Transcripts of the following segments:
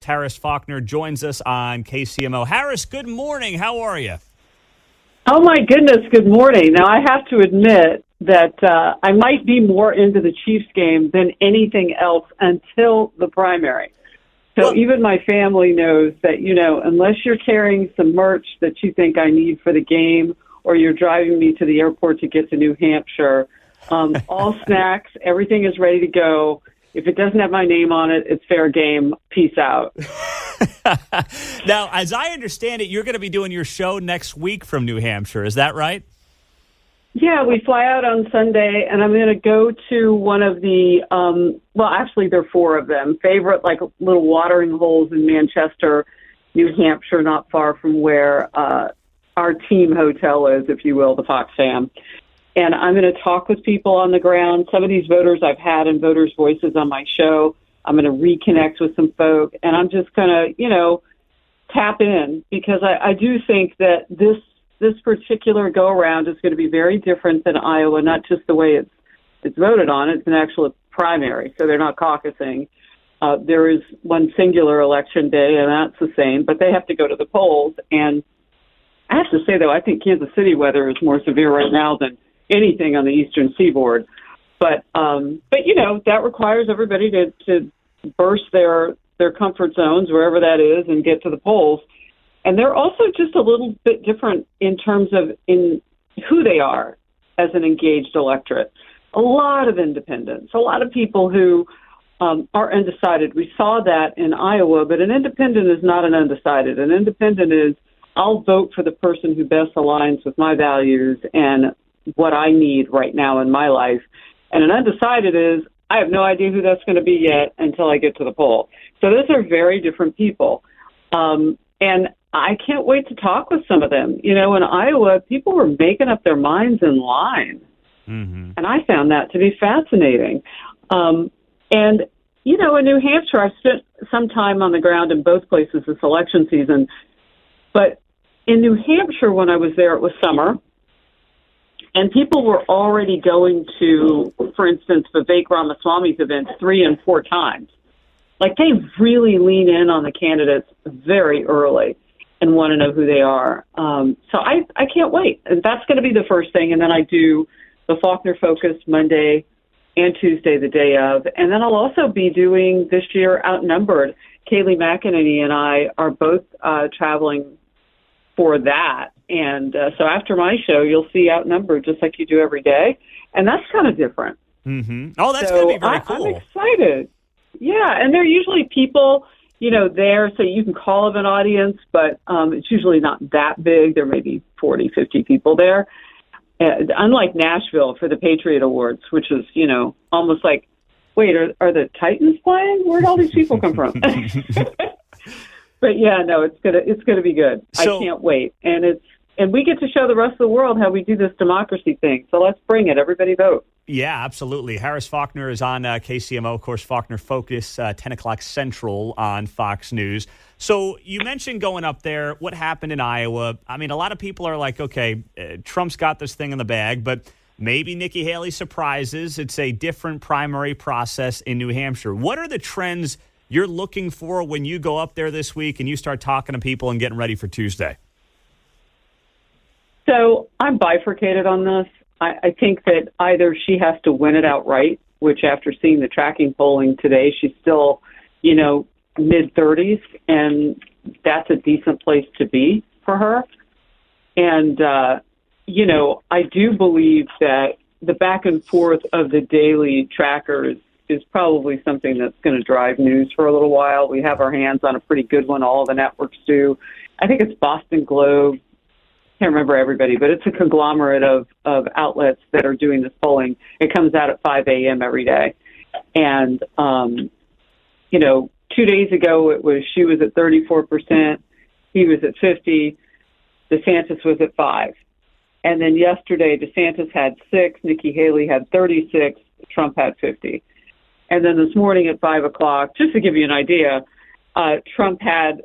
Harris Faulkner joins us on KCMO. Harris, good morning. How are you? Oh, my goodness. Good morning. Now, I have to admit that I might be more into the Chiefs game than anything else until the primary. So even my family knows that, unless you're carrying some merch that you think I need for the game or you're driving me to the airport to get to New Hampshire, all snacks, everything is ready to go. If it doesn't have my name on it, it's fair game. Peace out. Now, as I understand it, you're going to be doing your show next week from New Hampshire. Is that right? Yeah, we fly out on Sunday, and I'm going to go to one of the, actually there are four of them, favorite little watering holes in Manchester, New Hampshire, not far from where our team hotel is, if you will, the Fox Fam. And I'm going to talk with people on the ground. Some of these voters I've had in Voters' Voices on my show. I'm going to reconnect with some folk, and I'm just going to, tap in because I do think that this particular go-around is going to be very different than Iowa, not just the way it's voted on. It's an actual primary, so they're not caucusing. There is one singular election day, and that's the same, but they have to go to the polls. And I have to say, though, I think Kansas City weather is more severe right now than anything on the eastern seaboard. But that requires everybody to burst their comfort zones, wherever that is, and get to the polls. And they're also just a little bit different in terms of in who they are as an engaged electorate. A lot of independents, a lot of people who are undecided. We saw that in Iowa, but an independent is not an undecided. An independent is, I'll vote for the person who best aligns with my values and what I need right now in my life. And an undecided is, I have no idea who that's going to be yet until I get to the poll. So those are very different people. And I can't wait to talk with some of them. In Iowa, people were making up their minds in line. Mm-hmm. And I found that to be fascinating. In New Hampshire, I've spent some time on the ground in both places this election season. But in New Hampshire, when I was there, it was summer. And people were already going to, for instance, Vivek Ramaswamy's events 3 and 4 times. They really lean in on the candidates very early and want to know who they are. So I can't wait. And that's going to be the first thing. And then I do the Faulkner Focus Monday and Tuesday, the day of. And then I'll also be doing this year Outnumbered. Kayleigh McEnany and I are both traveling for that. And so after my show, you'll see Outnumbered just like you do every day. And that's kind of different. Mm-hmm. Oh, that's going to be very cool. I'm excited. Yeah, and they're usually people, there, so you can call them an audience, but it's usually not that big. There may be 40, 50 people there. Unlike Nashville for the Patriot Awards, which is, almost like, wait, are the Titans playing? Where'd all these people come from? But yeah, no, it's gonna be good. So, I can't wait, and we get to show the rest of the world how we do this democracy thing. So let's bring it. Everybody vote. Yeah, absolutely. Harris Faulkner is on KCMO, of course, Faulkner Focus, 10 o'clock Central on Fox News. So you mentioned going up there. What happened in Iowa? I mean, a lot of people are like, okay, Trump's got this thing in the bag, but maybe Nikki Haley surprises. It's a different primary process in New Hampshire. What are the trends you're looking for when you go up there this week and you start talking to people and getting ready for Tuesday? So I'm bifurcated on this. I think that either she has to win it outright, which after seeing the tracking polling today, she's still, mid-30s, and that's a decent place to be for her. And, I do believe that the back and forth of the daily trackers is probably something that's going to drive news for a little while. We have our hands on a pretty good one. All of the networks do. I think it's Boston Globe. Can't remember everybody, but it's a conglomerate of outlets that are doing this polling. It comes out at 5 a.m. every day. And, 2 days ago, she was at 34%. He was at 50. DeSantis was at 5. And then yesterday, DeSantis had 6. Nikki Haley had 36. Trump had 50. And then this morning at 5 o'clock, just to give you an idea, Trump had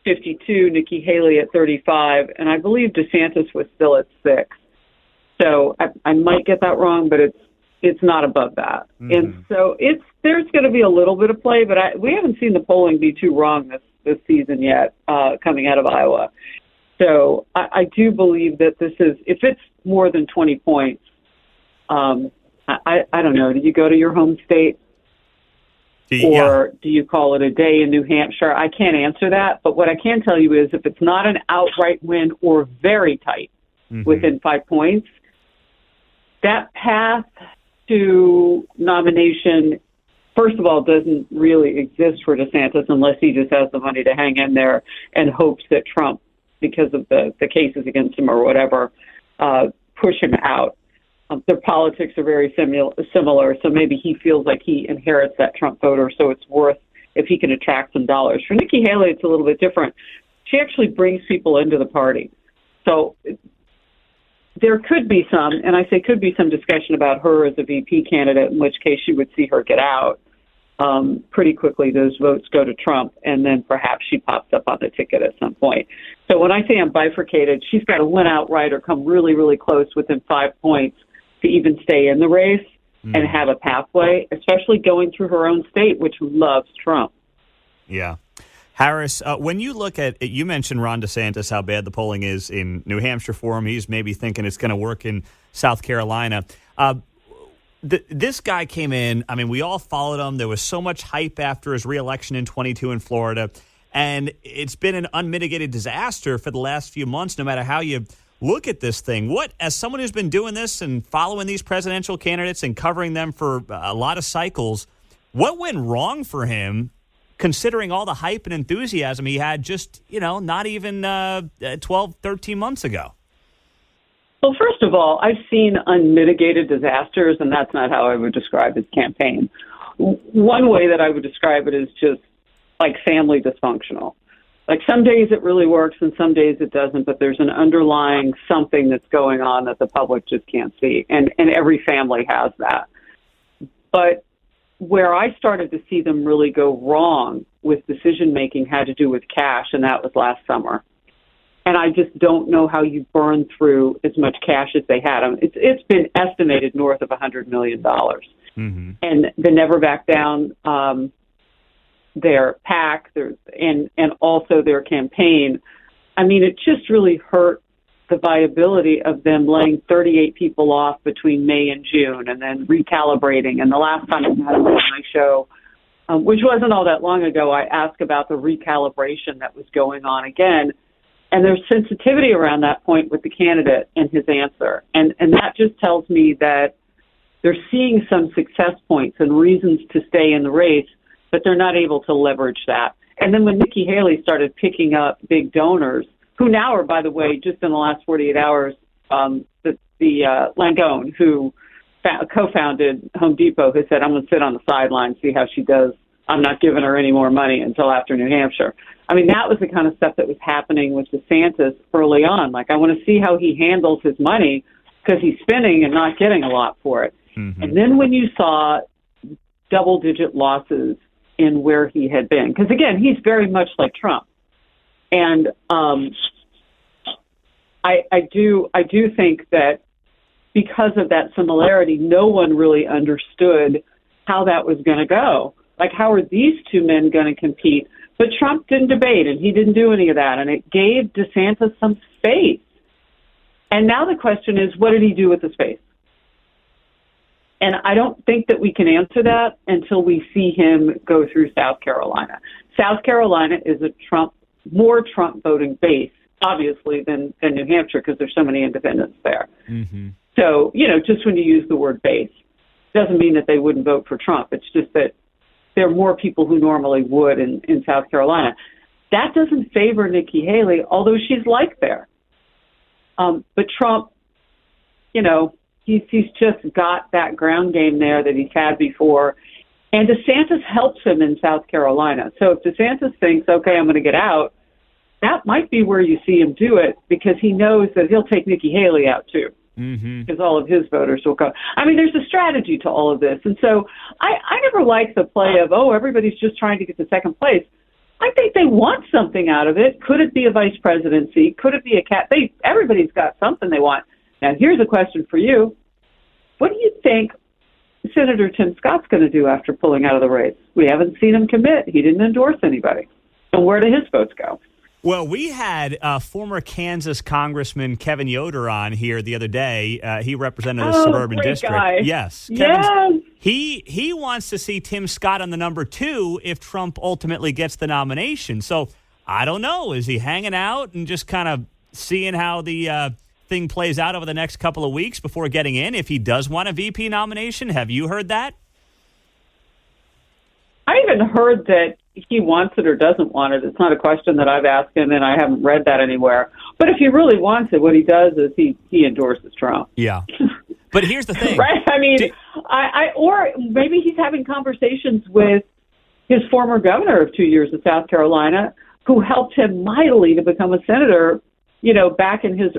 52, Nikki Haley at 35, and I believe DeSantis was still at 6. So I might get that wrong, but it's not above that. Mm-hmm. And so there's going to be a little bit of play, but we haven't seen the polling be too wrong this season yet, coming out of Iowa. So I do believe that this is, if it's more than 20 points, I don't know. Do you go to your home state? Or do you call it a day in New Hampshire? I can't answer that. But what I can tell you is if it's not an outright win or very tight within 5 points, that path to nomination, first of all, doesn't really exist for DeSantis unless he just has the money to hang in there and hopes that Trump, because of the cases against him or whatever, push him out. Their politics are very similar, so maybe he feels like he inherits that Trump voter, so it's worth if he can attract some dollars. For Nikki Haley, it's a little bit different. She actually brings people into the party. So there could be some, and I say could be some discussion about her as a VP candidate, in which case you would see her get out. Pretty quickly, those votes go to Trump, and then perhaps she pops up on the ticket at some point. So when I say I'm bifurcated, she's got to win outright or come really, really close within 5 points to even stay in the race and have a pathway, especially going through her own state, which loves Trump. Yeah. Harris, when you look at it, you mentioned Ron DeSantis, how bad the polling is in New Hampshire for him. He's maybe thinking it's going to work in South Carolina. This guy came in. I mean, we all followed him. There was so much hype after his reelection in 22 in Florida. And it's been an unmitigated disaster for the last few months, no matter how you look at this thing. What, as someone who's been doing this and following these presidential candidates and covering them for a lot of cycles, what went wrong for him, considering all the hype and enthusiasm he had just, not even 12, 13 months ago? Well, first of all, I've seen unmitigated disasters, and that's not how I would describe his campaign. One way that I would describe it is just like family dysfunctional. Like some days it really works and some days it doesn't, but there's an underlying something that's going on that the public just can't see. And every family has that. But where I started to see them really go wrong with decision making had to do with cash, and that was last summer. And I just don't know how you burn through as much cash as they had. It's been estimated north of $100 million. Mm-hmm. And the Never Back Down, their PAC, and also their campaign, I mean, it just really hurt the viability of them laying 38 people off between May and June and then recalibrating. And the last time I had on my show, which wasn't all that long ago, I asked about the recalibration that was going on again. And there's sensitivity around that point with the candidate and his answer. And that just tells me that they're seeing some success points and reasons to stay in the race, but they're not able to leverage that. And then when Nikki Haley started picking up big donors, who now are, by the way, just in the last 48 hours, the Langone, who co-founded Home Depot, has said, I'm going to sit on the sidelines, see how she does. I'm not giving her any more money until after New Hampshire. I mean, that was the kind of stuff that was happening with DeSantis early on. Like, I want to see how he handles his money because he's spending and not getting a lot for it. Mm-hmm. And then when you saw double-digit losses in where he had been, because, again, he's very much like Trump. And I do think that because of that similarity, no one really understood how that was going to go. Like, how are these two men going to compete? But Trump didn't debate, and he didn't do any of that, and it gave DeSantis some space. And now the question is, what did he do with the space? And I don't think that we can answer that until we see him go through South Carolina. South Carolina is a more Trump voting base, obviously, than New Hampshire because there's so many independents there. Mm-hmm. So, just when you use the word base, doesn't mean that they wouldn't vote for Trump. It's just that there are more people who normally would in South Carolina. That doesn't favor Nikki Haley, although she's liked there. But Trump, he's just got that ground game there that he's had before. And DeSantis helps him in South Carolina. So if DeSantis thinks, okay, I'm going to get out, that might be where you see him do it because he knows that he'll take Nikki Haley out too. Mm-hmm. Because all of his voters will go. I mean, there's a strategy to all of this. And so I never liked the play of, everybody's just trying to get to second place. I think they want something out of it. Could it be a vice presidency? Could it be everybody's got something they want. Now, here's a question for you. What do you think Senator Tim Scott's going to do after pulling out of the race. We haven't seen him commit. He didn't endorse anybody. And where do his votes go? Well, we had former Kansas Congressman Kevin Yoder on here the other day. He represented a suburban great district. Guy. Yes. Yes. He wants to see Tim Scott on the number 2 if Trump ultimately gets the nomination. So I don't know. Is he hanging out and just kind of seeing how the thing plays out over the next couple of weeks before getting in? If he does want a VP nomination, have you heard that? I even heard that he wants it or doesn't want it. It's not a question that I've asked him, and I haven't read that anywhere. But if he really wants it, what he does is he endorses Trump. Yeah. But here's the thing. Right? I mean, or maybe he's having conversations with his former governor of 2 years of South Carolina, who helped him mightily to become a senator, back in his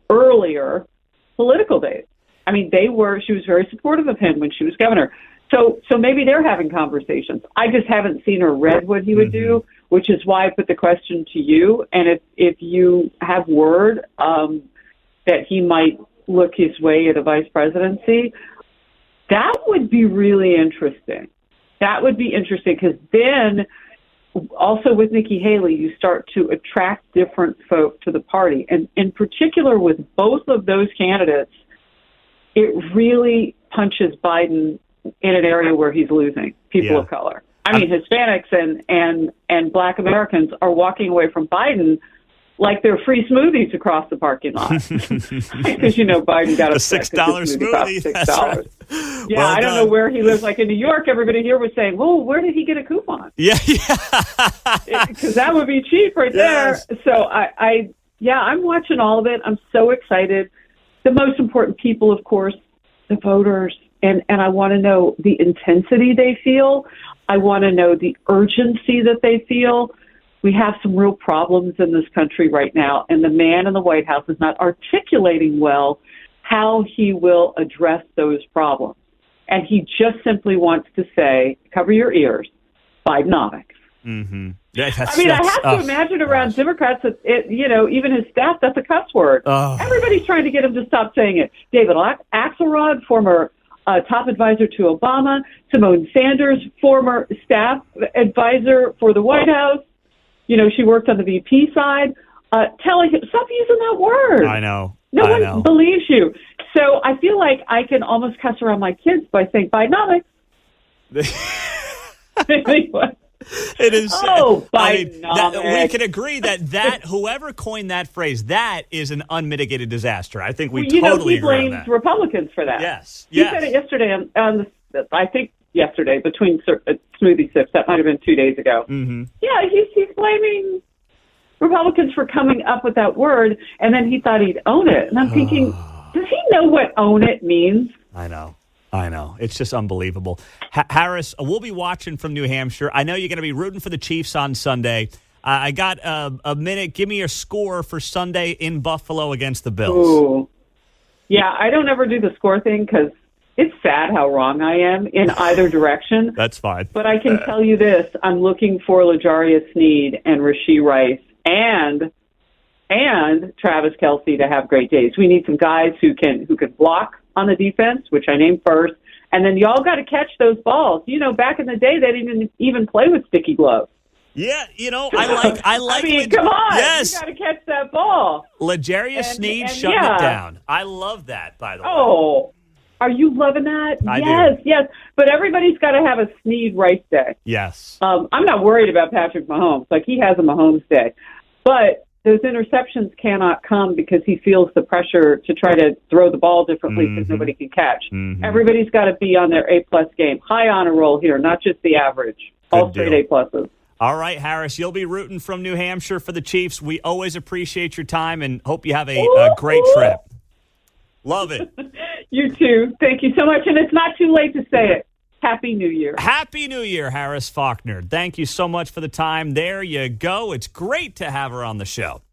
earlier political days. I mean, she was very supportive of him when she was governor. So maybe they're having conversations. I just haven't seen or read what he would do, which is why I put the question to you. And if you have word that he might look his way at a vice presidency, that would be really interesting. That would be interesting because then also with Nikki Haley, you start to attract different folk to the party. And in particular with both of those candidates, it really punches Biden in an area where he's losing people of color. I mean, Hispanics and Black Americans are walking away from Biden like they're free smoothies across the parking lot. Because, Biden got a $6 smoothie. $6. Right. Yeah, well I don't know where he lives. Like in New York, everybody here was saying, well, where did he get a coupon? Yeah. Because that would be cheap right there. So I'm watching all of it. I'm so excited. The most important people, of course, the voters. And I want to know the intensity they feel. I want to know the urgency that they feel. We have some real problems in this country right now, and the man in the White House is not articulating well how he will address those problems. And he just simply wants to say, cover your ears, Bidenomics. Mm-hmm. I have to imagine around Democrats, that even his staff, that's a cuss word. Everybody's trying to get him to stop saying it. David Axelrod, former top advisor to Obama, Simone Sanders, former staff advisor for the White House. She worked on the VP side, telling him, stop using that word. I know. No one believes you. So I feel like I can almost cuss around my kids by saying Bidenomics. It is. Bidenomics. We can agree that whoever coined that phrase, that is an unmitigated disaster. I think we totally he agree on blames that. Republicans for that. Yes. He said it yesterday yesterday between Smoothie Sips. That might have been 2 days ago. Mm-hmm. Yeah, he's blaming Republicans for coming up with that word, and then he thought he'd own it. And I'm thinking, does he know what own it means? I know. It's just unbelievable. Harris, we'll be watching from New Hampshire. I know you're going to be rooting for the Chiefs on Sunday. I got a minute. Give me your score for Sunday in Buffalo against the Bills. Ooh. Yeah, I don't ever do the score thing because it's sad how wrong I am in either direction. That's fine. But I can tell you this. I'm looking for LaJaria Sneed and Rashee Rice and Travis Kelce to have great days. We need some guys who can block on the defense, which I named first, and then y'all got to catch those balls. Back in the day, they didn't even play with sticky gloves. Yeah, I like. I mean, come on, yes, you got to catch that ball. LaJaria Sneed shutting it down. I love that. By the way. Oh, are you loving that? I do. Yes. But everybody's got to have a Sneed Rice day. Yes. I'm not worried about Patrick Mahomes. Like he has a Mahomes day, but those interceptions cannot come because he feels the pressure to try to throw the ball differently because nobody can catch. Mm-hmm. Everybody's got to be on their A-plus game. High honor roll here, not just the average. All straight A-pluses. All right, Harris, you'll be rooting from New Hampshire for the Chiefs. We always appreciate your time and hope you have a great trip. Love it. You too. Thank you so much. And it's not too late to say it. Happy New Year. Happy New Year, Harris Faulkner. Thank you so much for the time. There you go. It's great to have her on the show.